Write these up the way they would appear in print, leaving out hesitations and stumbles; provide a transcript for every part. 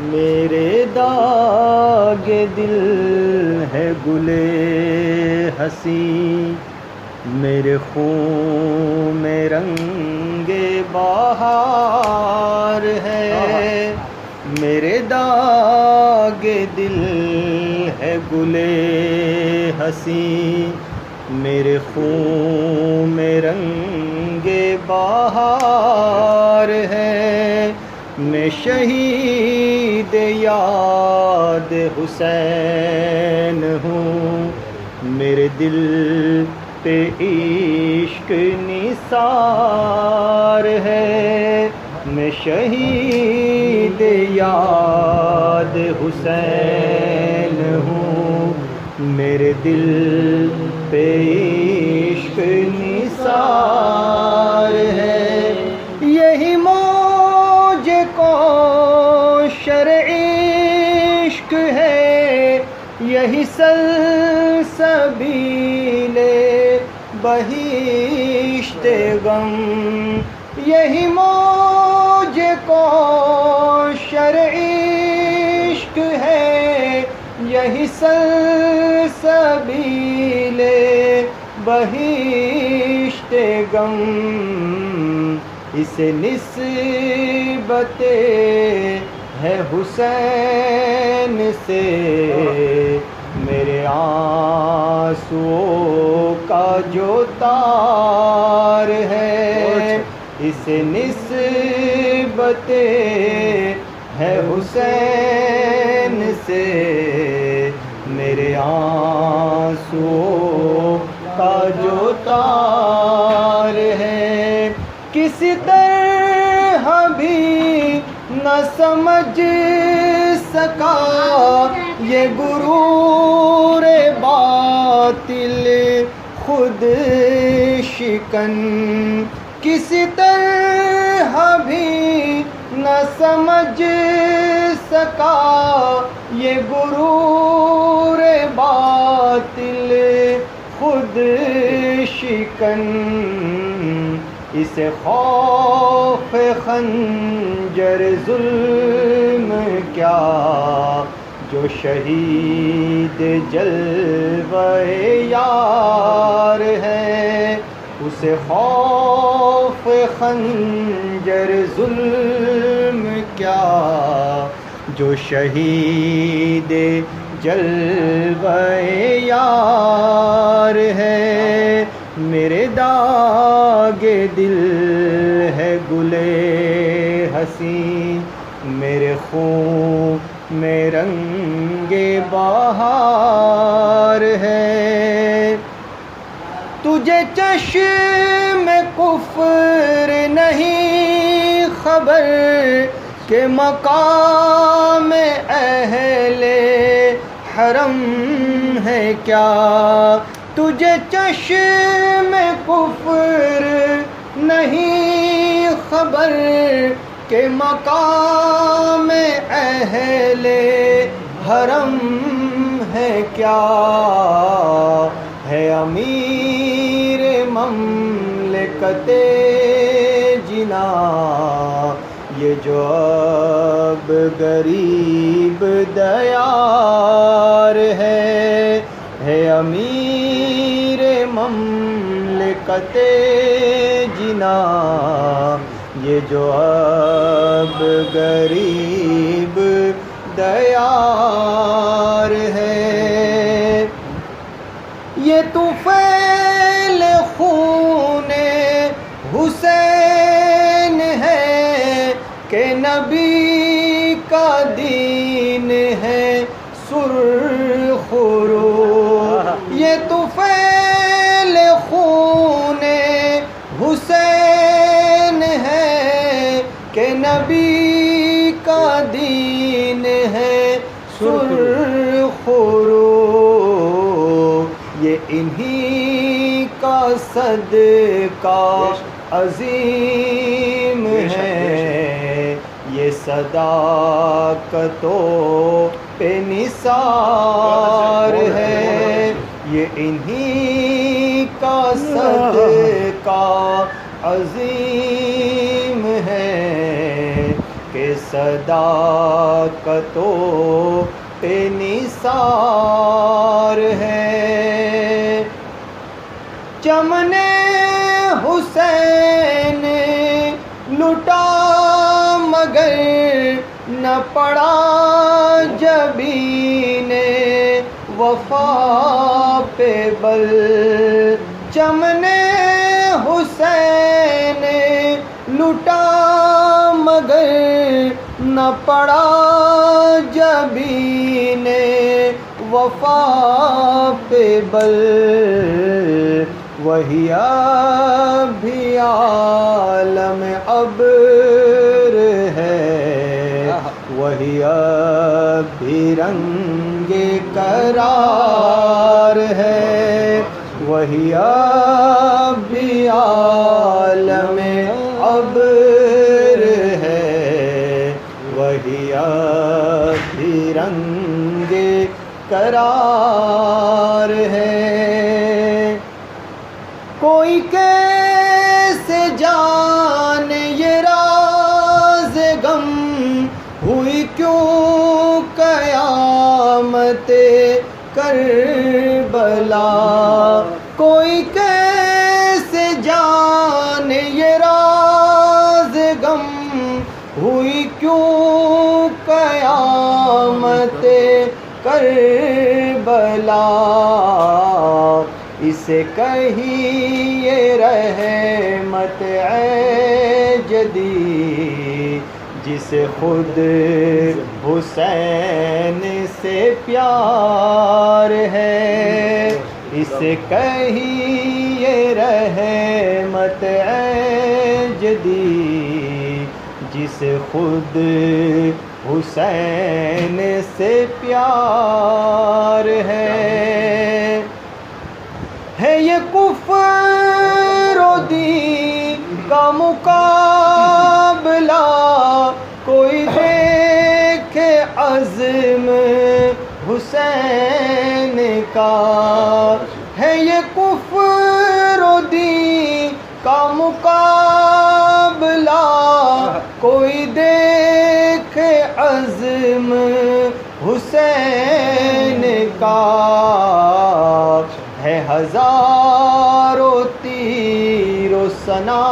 میرے داغ دل ہے گلے ہنسی، میرے خون میں رنگ بہار ہے۔ میرے داغ دل ہے گلے ہنسی، میرے خون میں رنگ بہار ہے۔ میں شہید یاد حسین ہوں، میرے دل پہ عشق نثار ہے۔ میں شہید یاد حسین ہوں، میرے دل پہ عشق نثار ہے۔ یہی موج کوثر عشق ہے، یہی سلسبیل بہشت غم۔ یہی موج کوثر عشق ہے، یہی سلسبیل بہشت غم۔ اسے نسبت ہے حسین سے میرے آنسوؤں کا جو تار ہے۔ اسے نسبت ہے حسین سے میرے آنسوؤں کا جو تار ہے۔ کسی طرح بھی نہ سمجھ سکا یہ غرور باطل خود شکن۔ کسی طرح بھی نہ سمجھ سکا یہ غرور باطل خود شکن۔ اسے خوف خنجر ظلم کیا جو شہید جلوہ یار ہے۔ اسے خوف خنجر ظلم کیا جو شہید جلوہ یار ہے۔ میرے داغ دل ہے گلے ہنسی، میرے خون میں رنگ بہار ہے۔ تجھے چشم کفر نہیں خبر کہ مقام اہل حرم ہے کیا۔ تجھے چشم کفر نہیں خبر کہ مقام اہل حرم ہے کیا۔ ہے امیر مملکت جنا یہ جو اب غریب دیار ہے۔ ہے امیر مملکت جنا یہ جو اب غریب دیار ہے۔ یہ طفیل خون حسین ہے کہ نبی کا دین ہے سرخ رو۔ یہ طفیل خون حسین ہے کہ نبی کا دین ہے سرخ رو۔ یہ انہی کا صدقہ عظیم ہے، یہ صداقتوں پہ نثار ہے۔ یہ انہی کا صدقہ عظیم ہے کہ صداقتوں پہ نثار ہے. چمن حسین لٹا مگر نہ پڑا جبین وفا پہ بل. چمن حسین لٹا مگر نہ پڑا جبین وفا پہ بل. وہی ابھی عالم ابر ہے, وہی ابھی رنگ قرار ہے, وہی ابھی عالم ابر ہے, وہی ابھی رنگ قرار ہے. کوئی کیسے جانے یہ راز غم, ہوئی کیوں قیامت کربلا. کوئی کیسے جانے یہ راز غم, ہوئی کیوں قیامت کربلا. اسے کہیے رحمت اے جدی, جسے خود حسین سے پیار ہے. اسے کہیے رحمت اے جدی, جسے خود حسین سے پیار ہے. یہ کفر و دین کا مقابلہ, کوئی دیکھے عزم حسین کا. ہے یہ کفر و دین کا مقابلہ, کوئی دیکھے عزم حسین کا. ہے ہزاروں تیر و سنا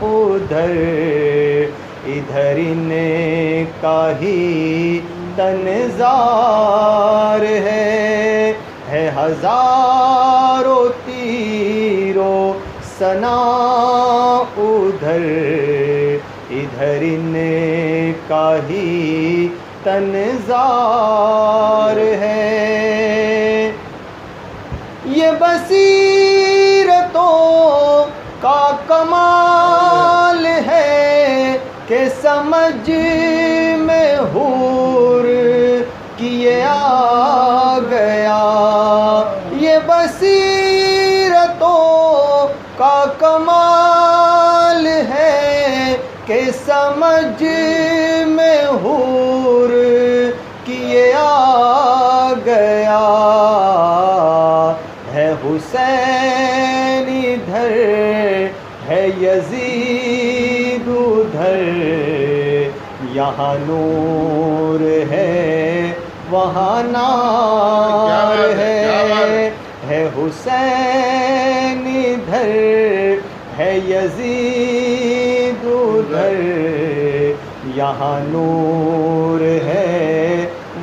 ادھر, ادھر ان کا ہی تنظار ہے. ہے ہزاروں تیر و سنا ادھر, ادھر ان کا ہی تنظار ہے. یہ بصیرتوں کا کمال ہے کہ سمجھ میں حور کیے آ گیا. یہ بصیرتوں کا کمال ہے کہ سمجھ میں حور کیے آ گیا. ہے حسین ادھر, ہے یزید ادھر, یہاں نور ہے وہاں نار ہے. ہے حسین ادھر, ہے یزید ادھر, یہاں نور ہے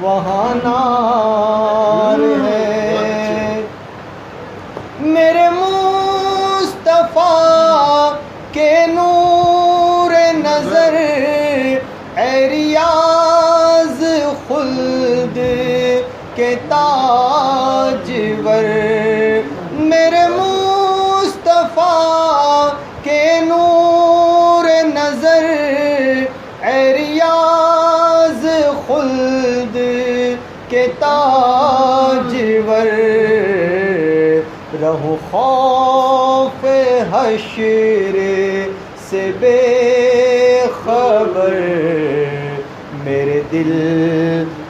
وہاں نار ہے. میرے مصطفیٰ کے نور نظر اے ریاض خلد کے تاجور. میرے مصطفیٰ کے نور نظر اے ریاض خلد کے تاجور. رہو خوف حشر سے بے خبر, میرے دل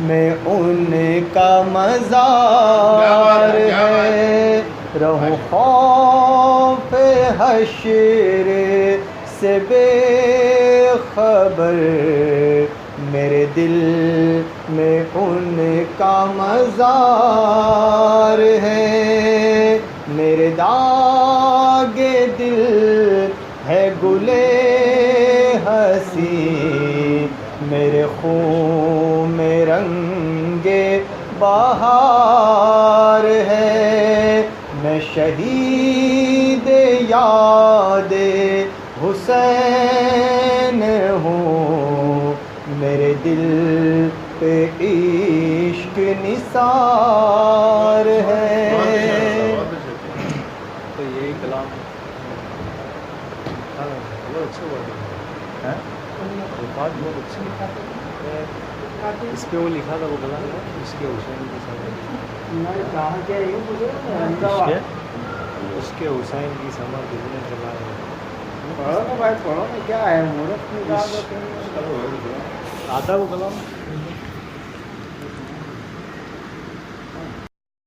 میں ان کا مزار ہے. رہو خوف حشر سے بے خبر, دل میں ان کا مزار ہے، میرے داغ دل ہے گلے ہنسی، میرے خون میں رنگ بہار ہے، میں شہید یاد حسین ہوں، میرے دل پہ عشق نثار ہے۔ تو یہی کلام بہت اچھا ہوا ہے، بات بہت اچھی ہے۔ اس پہ وہ لکھا تھا وہ کلام اس کے حسین کے ساتھ، اس کے حسین کی سما دل میں جلا ہے۔ کیا ہے مورت آتا وہ کلام